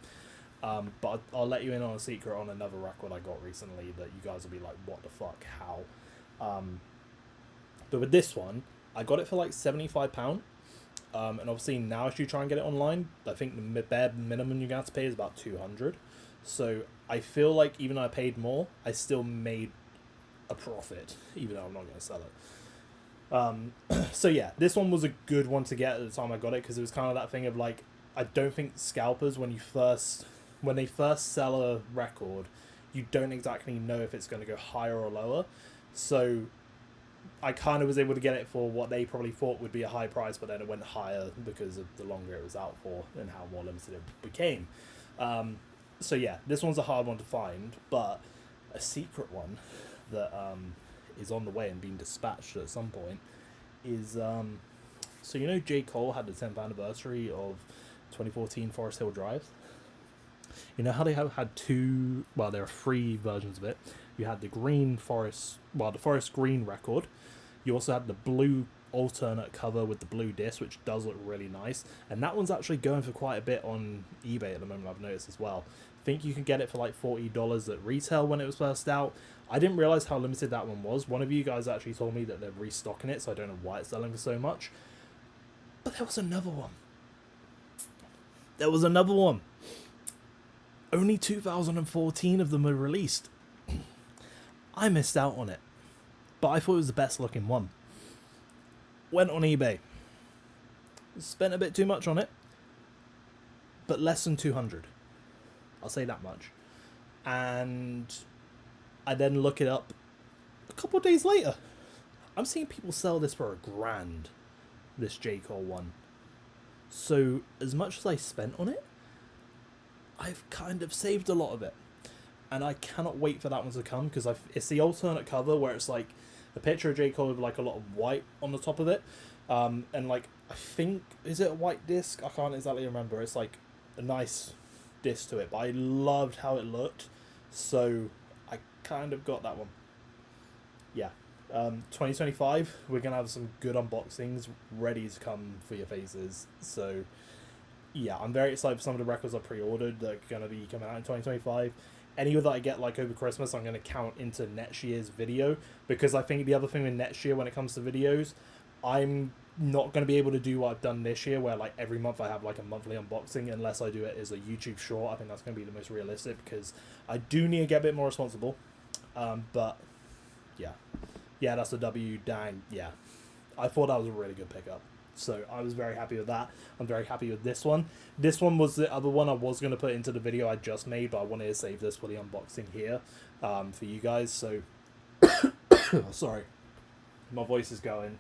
But I'll let you in on a secret on another record I got recently that you guys will be like, what the fuck, how? But with this one, I got it for like £75. And obviously now if you try and get it online, I think the bare minimum you're going to have to pay is about 200. So I feel like even though I paid more, I still made a profit, even though I'm not going to sell it. So yeah, this one was a good one to get at the time I got it, because it was kind of that thing of like, I don't think scalpers, when they first sell a record, you don't exactly know if it's going to go higher or lower. So I kind of was able to get it for what they probably thought would be a high price, but then it went higher because of the longer it was out for and how more limited it became. So yeah, this one's a hard one to find, but a secret one that is on the way and being dispatched at some point is so you know J. Cole had the 10th anniversary of 2014 Forest Hill Drive. You know how they had two, well, there are three versions of it. You had the green forest, well, the forest green record. You also had the blue alternate cover with the blue disc, which does look really nice. And that one's actually going for quite a bit on eBay at the moment, I've noticed as well. I think you can get it for like $40 at retail when it was first out. I didn't realize how limited that one was. One of you guys actually told me that they're restocking it, so I don't know why it's selling for so much. But there was another one. There was another one. Only 2014 of them were released. I missed out on it, but I thought it was the best looking one. Went on eBay. Spent a bit too much on it, but less than 200. I'll say that much. And I then look it up a couple of days later. I'm seeing people sell this for $1,000, this J. Cole one. So as much as I spent on it, I've kind of saved a lot of it. And I cannot wait for that one to come, because it's the alternate cover where it's like a picture of J. Cole with like a lot of white on the top of it. And like, I think, is it a white disc? I can't exactly remember. It's like a nice disc to it, but I loved how it looked. So I kind of got that one. Yeah. 2025, we're going to have some good unboxings ready to come for your faces. So yeah, I'm very excited for some of the records I pre-ordered that are going to be coming out in 2025. Any that I get like over Christmas, I'm going to count into next year's video, because I think the other thing with next year when it comes to videos, I'm not going to be able to do what I've done this year, where like every month I have like a monthly unboxing, unless I do it as a YouTube short. I think that's going to be the most realistic, because I do need to get a bit more responsible. But yeah, that's a W. Dang, yeah, I thought that was a really good pickup, so I was very happy with that. I'm very happy with this one. This one was the other one I was going to put into the video I just made, but I wanted to save this for the unboxing here, for you guys. So sorry, my voice is going.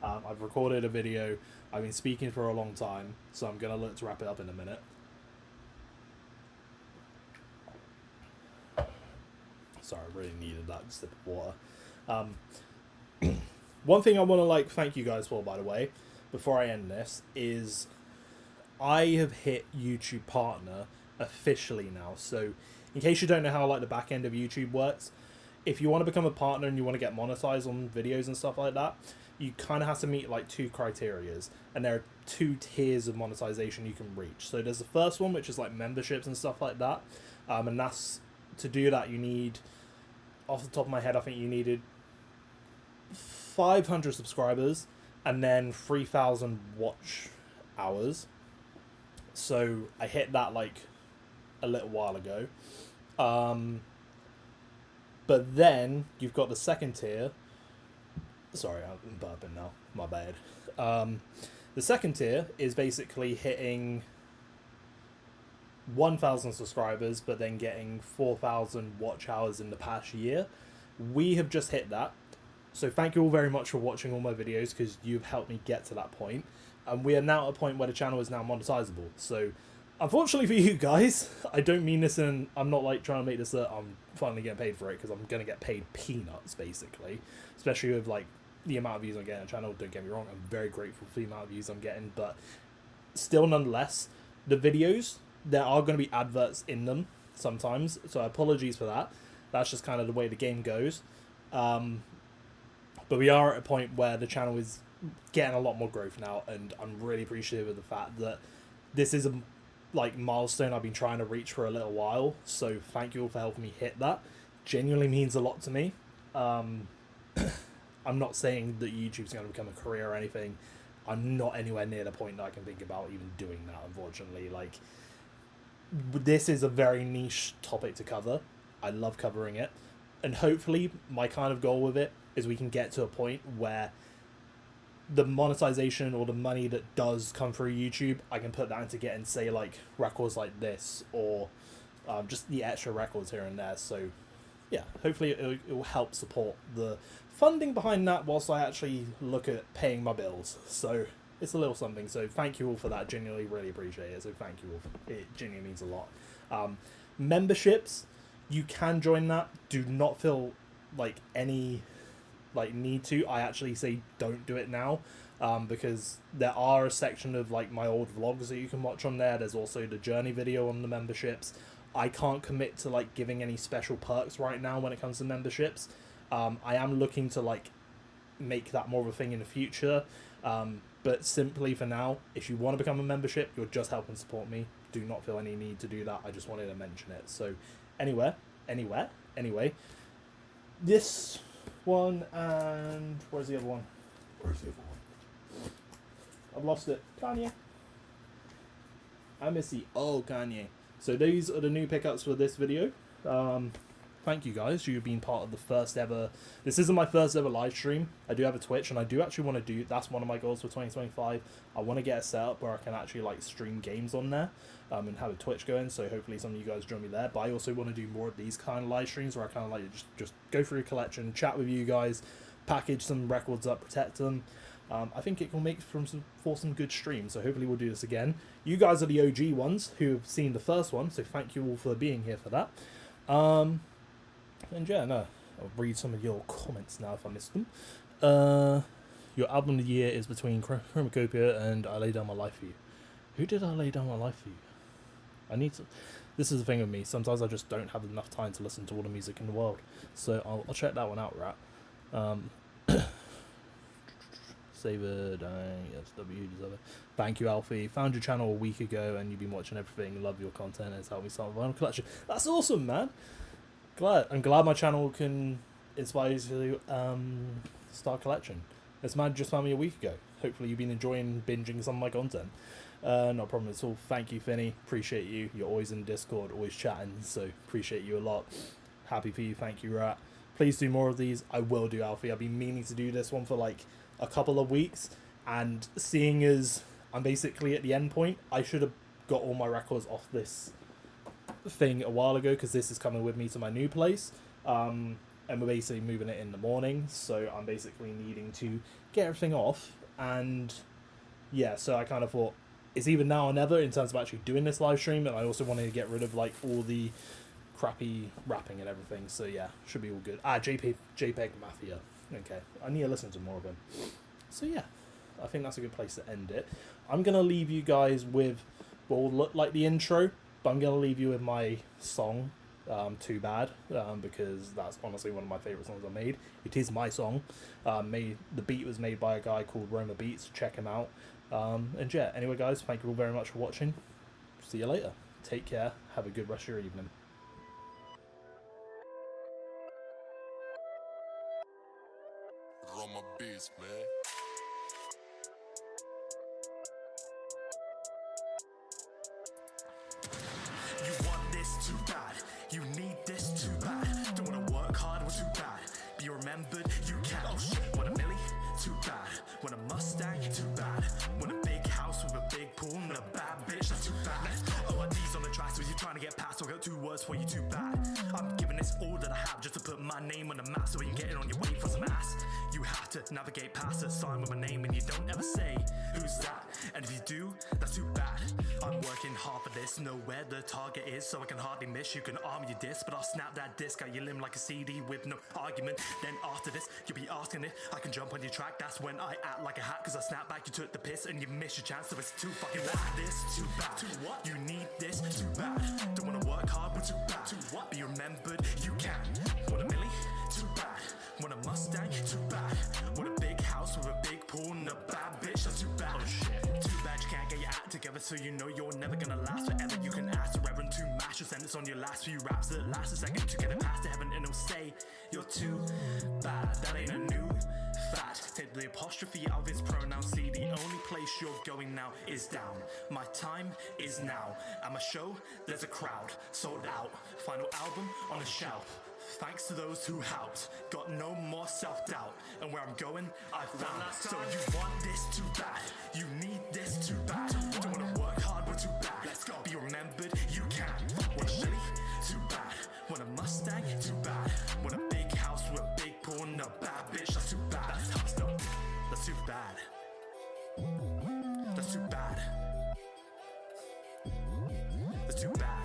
I've recorded a video. I've been speaking for a long time, so I'm going to look to wrap it up in a minute. Sorry, I really needed that sip of water. One thing I want to thank you guys for, by the way, before I end this, is I have hit YouTube Partner officially now. So in case you don't know how the back end of YouTube works, if you want to become a partner and you want to get monetized on videos and stuff like that, you kind of have to meet 2 criterias, and there are 2 tiers of monetization you can reach. So there's the first one, which is memberships and stuff like that, and that's, to do that you need, off the top of my head, I think you needed 500 subscribers and then 3,000 watch hours. So I hit that a little while ago. But then you've got the second tier. Sorry, I'm burping now. My bad. The second tier is basically hitting 1,000 subscribers, but then getting 4,000 watch hours in the past year. We have just hit that. So thank you all very much for watching all my videos, because you've helped me get to that point. And we are now at a point where the channel is now monetizable. So unfortunately for you guys, I don't mean this, and I'm not trying to make this that I'm finally getting paid for it, because I'm going to get paid peanuts, basically. Especially with the amount of views I'm getting on the channel. Don't get me wrong, I'm very grateful for the amount of views I'm getting, but still, nonetheless, the videos, there are going to be adverts in them sometimes, so apologies for that. That's just kind of the way the game goes. But we are at a point where the channel is getting a lot more growth now, and I'm really appreciative of the fact that this is a milestone I've been trying to reach for a little while. So thank you all for helping me hit that. Genuinely means a lot to me. I'm not saying that YouTube's going to become a career or anything. I'm not anywhere near the point that I can think about even doing that, unfortunately. This is a very niche topic to cover. I love covering it. And hopefully, my kind of goal with it is we can get to a point where the monetization or the money that does come through YouTube, I can put that into getting, say, records like this, or just the extra records here and there. So yeah, hopefully it will help support the funding behind that whilst I actually look at paying my bills. So it's a little something. So thank you all for that. Genuinely really appreciate it. So thank you all. It genuinely means a lot. Memberships, you can join that. Do not feel any need to. I actually say don't do it now, because there are a section of my old vlogs that you can watch on there. There's also the journey video on the memberships. I can't commit to giving any special perks right now when it comes to memberships. I am looking to make that more of a thing in the future, but simply for now, if you want to become a membership, you're just helping support me. Do not feel any need to do that. I just wanted to mention it. So anyway, this one, and where's the other one? I've lost it. Kanye. I miss the Kanye. So these are the new pickups for this video. Thank you guys. You've been part of the first ever. This isn't my first ever live stream. I do have a Twitch, and I do actually want to do. That's one of my goals for 2025. I want to get a setup where I can actually stream games on there, and have a Twitch going. So hopefully some of you guys join me there. But I also want to do more of these kind of live streams where I kind of just go through a collection, chat with you guys, package some records up, protect them. I think it can make for some good streams. So hopefully we'll do this again. You guys are the OG ones who have seen the first one, so thank you all for being here for that. And yeah, no, I'll read some of your comments now if I missed them. Your album of the year is between Chromacopia and I Lay Down My Life For You. Who did I lay down my life for you? I need to. This is the thing with me. Sometimes I just don't have enough time to listen to all the music in the world. So I'll check that one out, Rat. Saber, dang, yes, W deserve it. Thank you, Alfie. Found your channel a week ago and you've been watching everything. Love your content. It's helped me start my own collection. That's awesome, man. I'm glad my channel can inspire you to start a collection. This man just found me a week ago. Hopefully you've been enjoying binging some of my content. Not a problem at all. Thank you, Finny. Appreciate you. You're always in Discord, always chatting, so appreciate you a lot. Happy for you. Thank you, Rat. Please do more of these. I will do, Alfie. I've been meaning to do this one for like a couple of weeks, and seeing as I'm basically at the end point, I should have got all my records off this thing a while ago, because this is coming with me to my new place. And we're basically moving it in the morning, so I'm basically needing to get everything off. And yeah, so I kind of thought it's either now or never in terms of actually doing this live stream, and I also wanted to get rid of like all the crappy rapping and everything. So yeah, should be all good. JPEG Mafia. Okay, I need to listen to more of them. So yeah, I think that's a good place to end it. I'm gonna leave you guys with what will look like the intro, but I'm gonna leave you with my song. Too Bad, because that's honestly one of my favorite songs I made. It is my song. The beat was made by a guy called Roma Beats. Check him out. And yeah, anyway guys, thank you all very much for watching. See you later. Take care. Have a good rest of your evening. Roma Beats, man. You want this too bad, you need this too bad. Don't wanna work hard, well too bad. Be remembered, you can. Oh shit, want a milli? Too bad. Want a Mustang? Too bad. Want a big house with a big pool and a bad bitch? That's too bad. O.R.D's on the track, so you trying to get past. I've got 2 words for you, too bad. I'm giving this all that I have just to put my name on the map, so you can get it on your way for some ass. You have to navigate past a sign with my name, and you don't ever say who's that. And if you do, that's too bad. I'm working hard for this, know where the target is, so I can hardly miss. You can arm your disc, but I'll snap that disc out your limb like a CD with no argument. Then after this, you'll be asking if I can jump on your track. That's when I act like a hat, cause I snap back, you took the piss and you missed your chance. So it's too fucking bad. This too bad. Too what? You need this too bad. Don't wanna work hard, but too bad. Too what? Be remembered, you can. Want a milli? Too bad. Want a Mustang? Too bad. Want a big house with a big pool and a bad bitch? That's too bad. Oh shit. Too bad you can't get your act together, so you know you're never gonna last forever. You can ask the Reverend to mash your sentence on your last few raps that last a second to get it past to heaven, and it'll say you're too bad. That ain't a new fact. Take the apostrophe out of his pronouns. See, the only place you're going now is down. My time is now. At my show, there's a crowd. Sold out. Final album on a shelf. Thanks to those who helped. Got no more self-doubt. And where I'm going, I found. So you want this too bad. You need this too bad. Don't wanna work hard, but too bad. Let's go. Be remembered, you can. Want a Chevy? Too bad. Want a Mustang? Too bad. Want a big house with a big pool and a bad bitch? That's too bad. That's tough stuff. That's too bad. That's too bad. That's too bad.